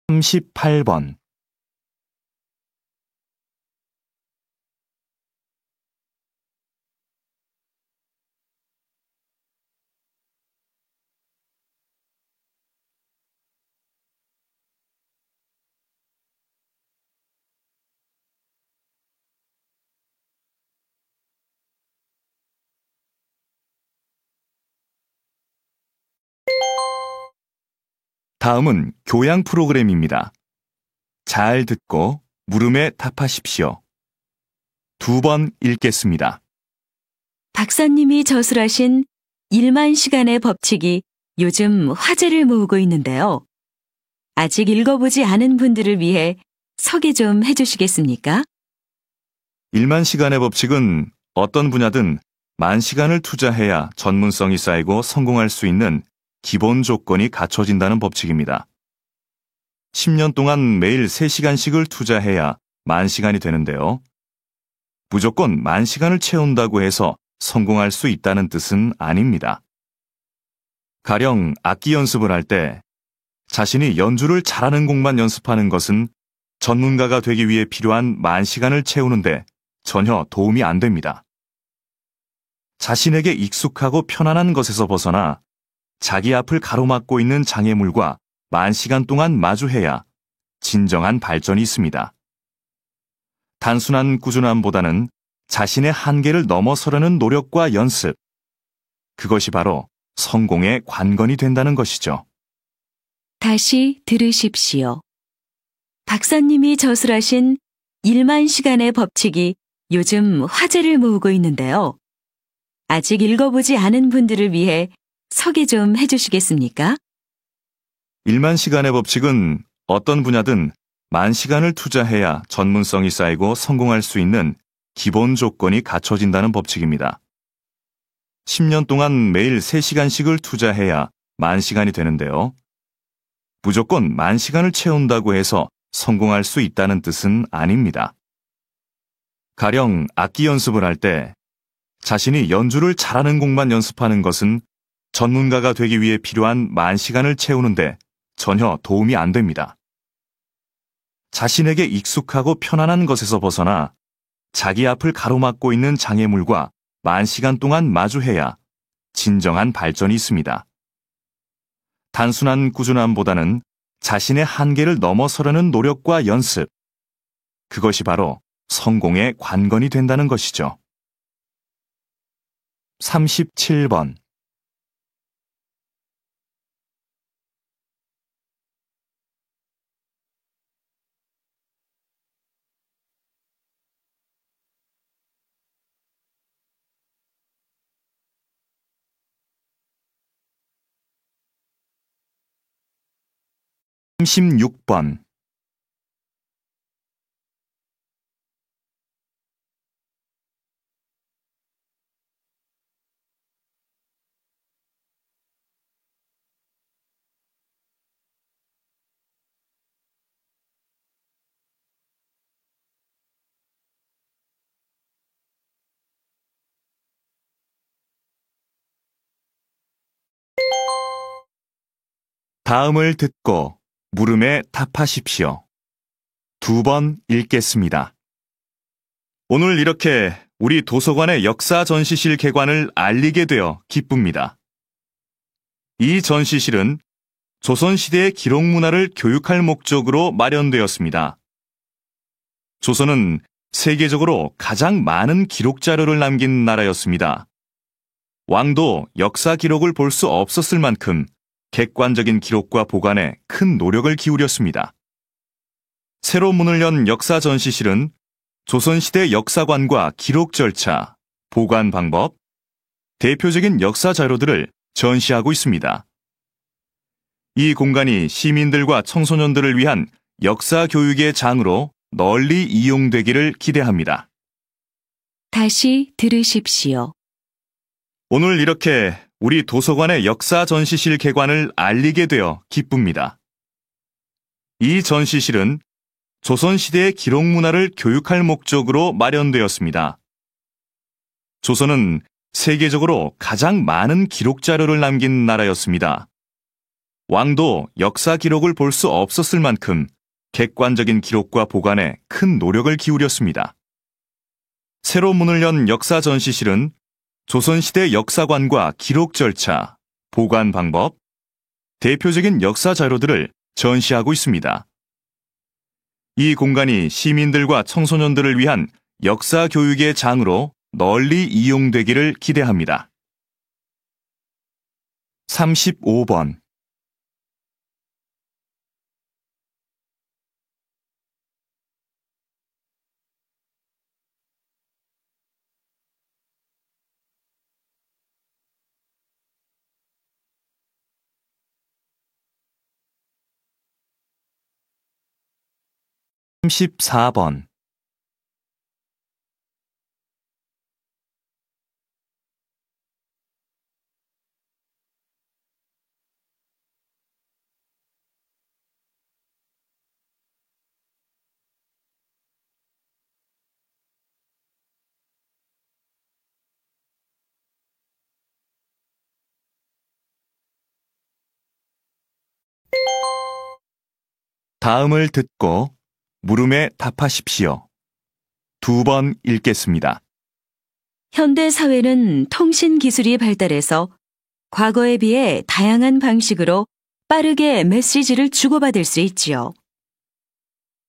삼십팔 번. 다음은 교양 프로그램입니다. 잘 듣고 물음에 답하십시오. 2번 읽겠습니다.
박사님이 저술하신 1만 시간의 법칙이 요즘 화제를 모으고 있는데요. 아직 읽어보지 않은 분들을 위해 소개 좀 해주시겠습니까?
1만 시간의 법칙은 어떤 분야든 10,000시간을 투자해야 전문성이 쌓이고 성공할 수 있는 기본 조건이 갖춰진다는 법칙입니다. 10년 동안 매일 3시간씩을 투자해야 10,000시간이 되는데요. 무조건 10,000시간을 채운다고 해서 성공할 수 있다는 뜻은 아닙니다. 가령 악기 연습을 할 때 자신이 연주를 잘하는 곡만 연습하는 것은 전문가가 되기 위해 필요한 10,000시간을 채우는데 전혀 도움이 안 됩니다. 자신에게 익숙하고 편안한 것에서 벗어나 자기 앞을 가로막고 있는 장애물과 10,000시간 동안 마주해야 진정한 발전이 있습니다. 단순한 꾸준함보다는 자신의 한계를 넘어서려는 노력과 연습, 그것이 바로 성공의 관건이 된다는 것이죠.
다시 들으십시오. 박사님이 저술하신 1만 시간의 법칙이 요즘 화제를 모으고 있는데요. 아직 읽어보지 않은 분들을 위해 소개 좀 해주시겠습니까?
1만 시간의 법칙은 어떤 분야든 10,000시간을 투자해야 전문성이 쌓이고 성공할 수 있는 기본 조건이 갖춰진다는 법칙입니다. 10년 동안 매일 3시간씩을 투자해야 10,000시간이 되는데요. 무조건 10,000시간을 채운다고 해서 성공할 수 있다는 뜻은 아닙니다. 가령 악기 연습을 할 때 자신이 연주를 잘하는 곡만 연습하는 것은 전문가가 되기 위해 필요한 10,000시간을 채우는데 전혀 도움이 안 됩니다. 자신에게 익숙하고 편안한 것에서 벗어나 자기 앞을 가로막고 있는 장애물과 10,000시간 동안 마주해야 진정한 발전이 있습니다. 단순한 꾸준함보다는 자신의 한계를 넘어서려는 노력과 연습, 그것이 바로 성공의 관건이 된다는 것이죠. 37번. 삼십육 번. 다음을 듣고 물음에 답하십시오. 2번 읽겠습니다. 오늘 이렇게 우리 도서관의 역사 전시실 개관을 알리게 되어 기쁩니다. 이 전시실은 조선시대의 기록 문화를 교육할 목적으로 마련되었습니다. 조선은 세계적으로 가장 많은 기록 자료를 남긴 나라였습니다. 왕도 역사 기록을 볼 수 없었을 만큼 객관적인 기록과 보관에 큰 노력을 기울였습니다. 새로 문을 연 역사 전시실은 조선시대 역사관과 기록 절차, 보관 방법, 대표적인 역사 자료들을 전시하고 있습니다. 이 공간이 시민들과 청소년들을 위한 역사 교육의 장으로 널리 이용되기를 기대합니다.
다시 들으십시오.
오늘 이렇게 우리 도서관의 역사 전시실 개관을 알리게 되어 기쁩니다. 이 전시실은 조선시대의 기록 문화를 교육할 목적으로 마련되었습니다. 조선은 세계적으로 가장 많은 기록 자료를 남긴 나라였습니다. 왕도 역사 기록을 볼 수 없었을 만큼 객관적인 기록과 보관에 큰 노력을 기울였습니다. 새로 문을 연 역사 전시실은 조선시대 역사관과 기록 절차, 보관 방법, 대표적인 역사 자료들을 전시하고 있습니다. 이 공간이 시민들과 청소년들을 위한 역사 교육의 장으로 널리 이용되기를 기대합니다. 35번. 삼십사 번. 다음을 듣고 물음에 답하십시오. 2번 읽겠습니다.
현대 사회는 통신 기술이 발달해서 과거에 비해 다양한 방식으로 빠르게 메시지를 주고받을 수 있지요.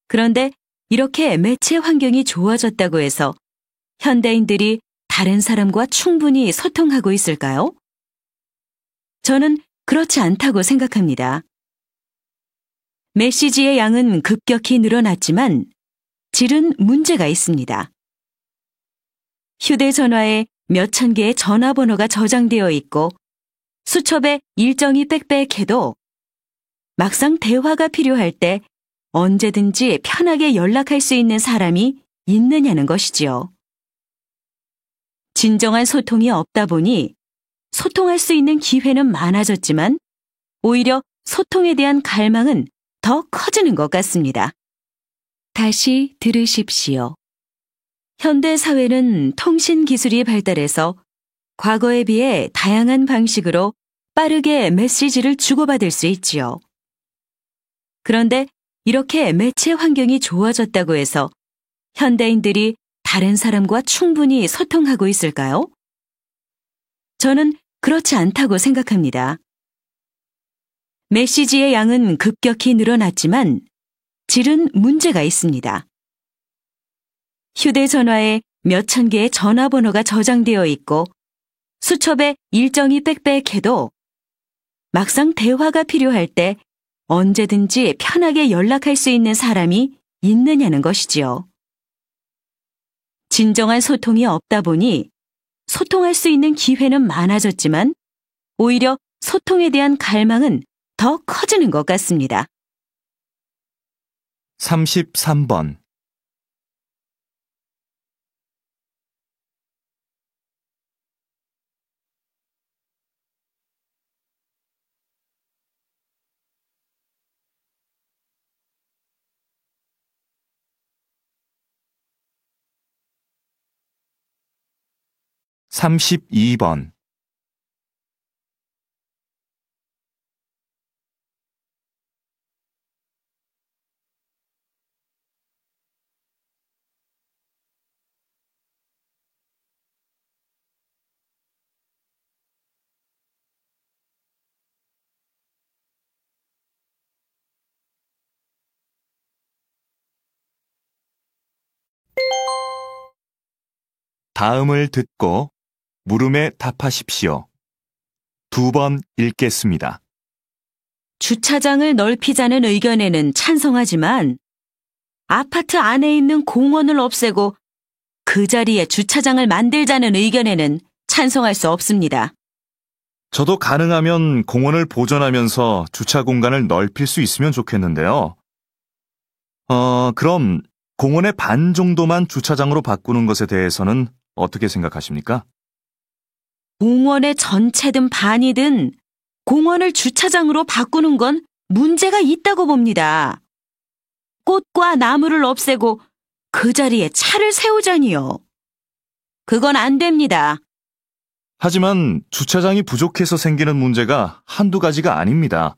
그런데 이렇게 매체 환경이 좋아졌다고 해서 현대인들이 다른 사람과 충분히 소통하고 있을까요? 저는 그렇지 않다고 생각합니다. 메시지의 양은 급격히 늘어났지만 질은 문제가 있습니다. 휴대전화에 몇천 개의 전화번호가 저장되어 있고 수첩에 일정이 빽빽해도 막상 대화가 필요할 때 언제든지 편하게 연락할 수 있는 사람이 있느냐는 것이지요. 진정한 소통이 없다 보니 소통할 수 있는 기회는 많아졌지만 오히려 소통에 대한 갈망은 더 커지는 것 같습니다. 다시 들으십시오. 현대 사회는 통신 기술이 발달해서 과거에 비해 다양한 방식으로 빠르게 메시지를 주고받을 수 있지요. 그런데 이렇게 매체 환경이 좋아졌다고 해서 현대인들이 다른 사람과 충분히 소통하고 있을까요? 저는 그렇지 않다고 생각합니다. 메시지의 양은 급격히 늘어났지만 질은 문제가 있습니다. 휴대전화에 몇천 개의 전화번호가 저장되어 있고 수첩에 일정이 빽빽해도 막상 대화가 필요할 때 언제든지 편하게 연락할 수 있는 사람이 있느냐는 것이지요. 진정한 소통이 없다 보니 소통할 수 있는 기회는 많아졌지만 오히려 소통에 대한 갈망은 더 커지는 것 같습니다.
33번. 32번. '다음을 듣고 물음에 답하십시오. 2번 읽겠습니다.
주차장을 넓히자는 의견에는 찬성하지만 아파트 안에 있는 공원을 없애고 그 자리에 주차장을 만들자는 의견에는 찬성할 수 없습니다.
저도 가능하면 공원을 보존하면서 주차 공간을 넓힐 수 있으면 좋겠는데요. 그럼 공원의 반 정도만 주차장으로 바꾸는 것에 대해서는 어떻게 생각하십니까?
공원의 전체든 반이든 공원을 주차장으로 바꾸는 건 문제가 있다고 봅니다. 꽃과 나무를 없애고 그 자리에 차를 세우자니요. 그건 안 됩니다.
하지만 주차장이 부족해서 생기는 문제가 한두 가지가 아닙니다.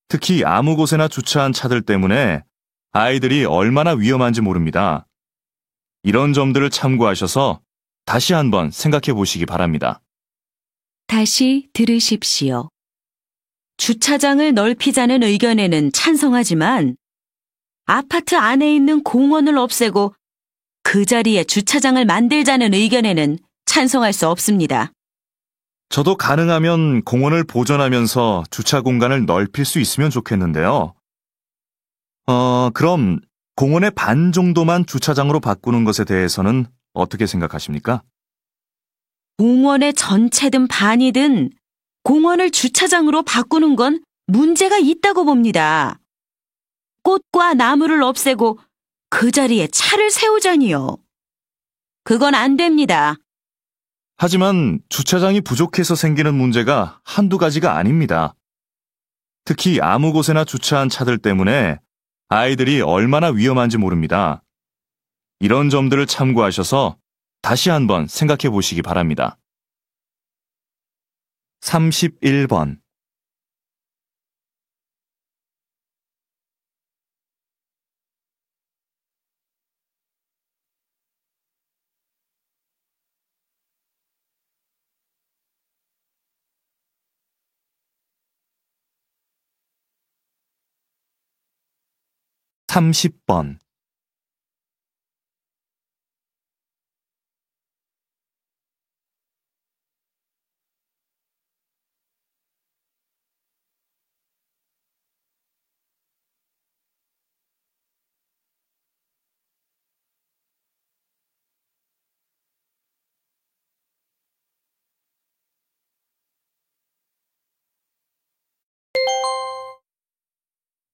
특히 아무 곳에나 주차한 차들 때문에 아이들이 얼마나 위험한지 모릅니다. 이런 점들을 참고하셔서 다시 한번 생각해 보시기 바랍니다.
다시 들으십시오. 주차장을 넓히자는 의견에는 찬성하지만 아파트 안에 있는 공원을 없애고 그 자리에 주차장을 만들자는 의견에는 찬성할 수 없습니다.
저도 가능하면 공원을 보존하면서 주차 공간을 넓힐 수 있으면 좋겠는데요. 그럼 공원의 반 정도만 주차장으로 바꾸는 것에 대해서는 어떻게 생각하십니까?
공원의 전체든 반이든 공원을 주차장으로 바꾸는 건 문제가 있다고 봅니다. 꽃과 나무를 없애고 그 자리에 차를 세우자니요. 그건 안 됩니다.
하지만 주차장이 부족해서 생기는 문제가 한두 가지가 아닙니다. 특히 아무 곳에나 주차한 차들 때문에 아이들이 얼마나 위험한지 모릅니다. 이런 점들을 참고하셔서 다시 한번 생각해 보시기 바랍니다. 31번. 30번.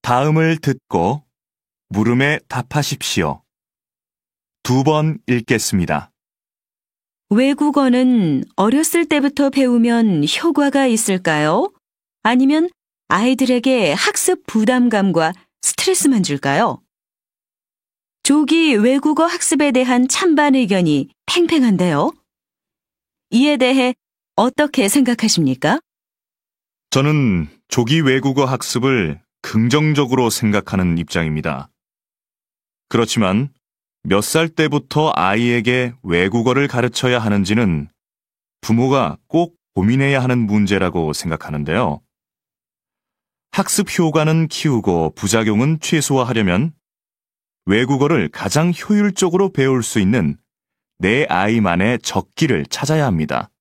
'다음을 듣고 물음에 답하십시오. 2번 읽겠습니다.
외국어는 어렸을 때부터 배우면 효과가 있을까요? 아니면 아이들에게 학습 부담감과 스트레스만 줄까요? 조기 외국어 학습에 대한 찬반 의견이 팽팽한데요. 이에 대해 어떻게 생각하십니까?
저는 조기 외국어 학습을 긍정적으로 생각하는 입장입니다. 그렇지만 몇 살 때부터 아이에게 외국어를 가르쳐야 하는지는 부모가 꼭 고민해야 하는 문제라고 생각하는데요. 학습 효과는 키우고 부작용은 최소화하려면 외국어를 가장 효율적으로 배울 수 있는 내 아이만의 적기를 찾아야 합니다.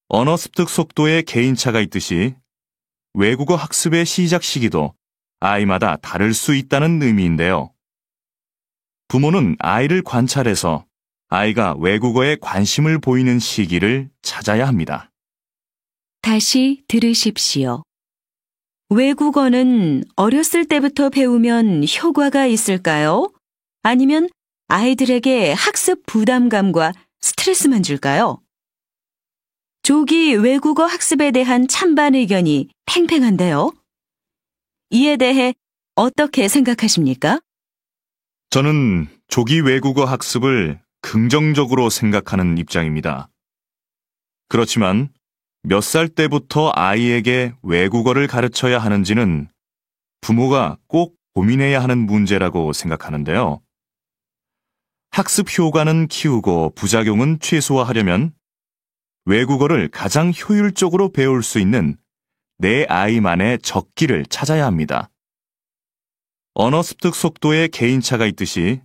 언어 습득 속도에 개인차가 있듯이 외국어 학습의 시작 시기도 아이마다 다를 수 있다는 의미인데요. 부모는 아이를 관찰해서 아이가 외국어에 관심을 보이는 시기를 찾아야 합니다.
다시 들으십시오. 외국어는 어렸을 때부터 배우면 효과가 있을까요? 아니면 아이들에게 학습 부담감과 스트레스만 줄까요? 조기 외국어 학습에 대한 찬반 의견이 팽팽한데요. 이에 대해 어떻게 생각하십니까?
저는 조기 외국어 학습을 긍정적으로 생각하는 입장입니다. 그렇지만 몇 살 때부터 아이에게 외국어를 가르쳐야 하는지는 부모가 꼭 고민해야 하는 문제라고 생각하는데요. 학습 효과는 키우고 부작용은 최소화하려면 외국어를 가장 효율적으로 배울 수 있는 내 아이만의 적기를 찾아야 합니다. 언어 습득 속도에 개인차가 있듯이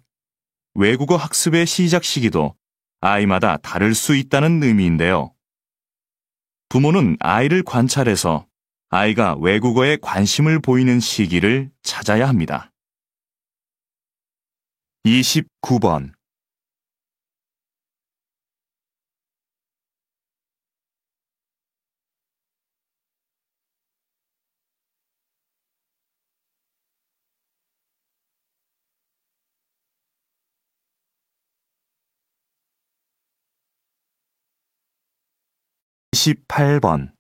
외국어 학습의 시작 시기도 아이마다 다를 수 있다는 의미인데요. 부모는 아이를 관찰해서 아이가 외국어에 관심을 보이는 시기를 찾아야 합니다. 29번. (28번)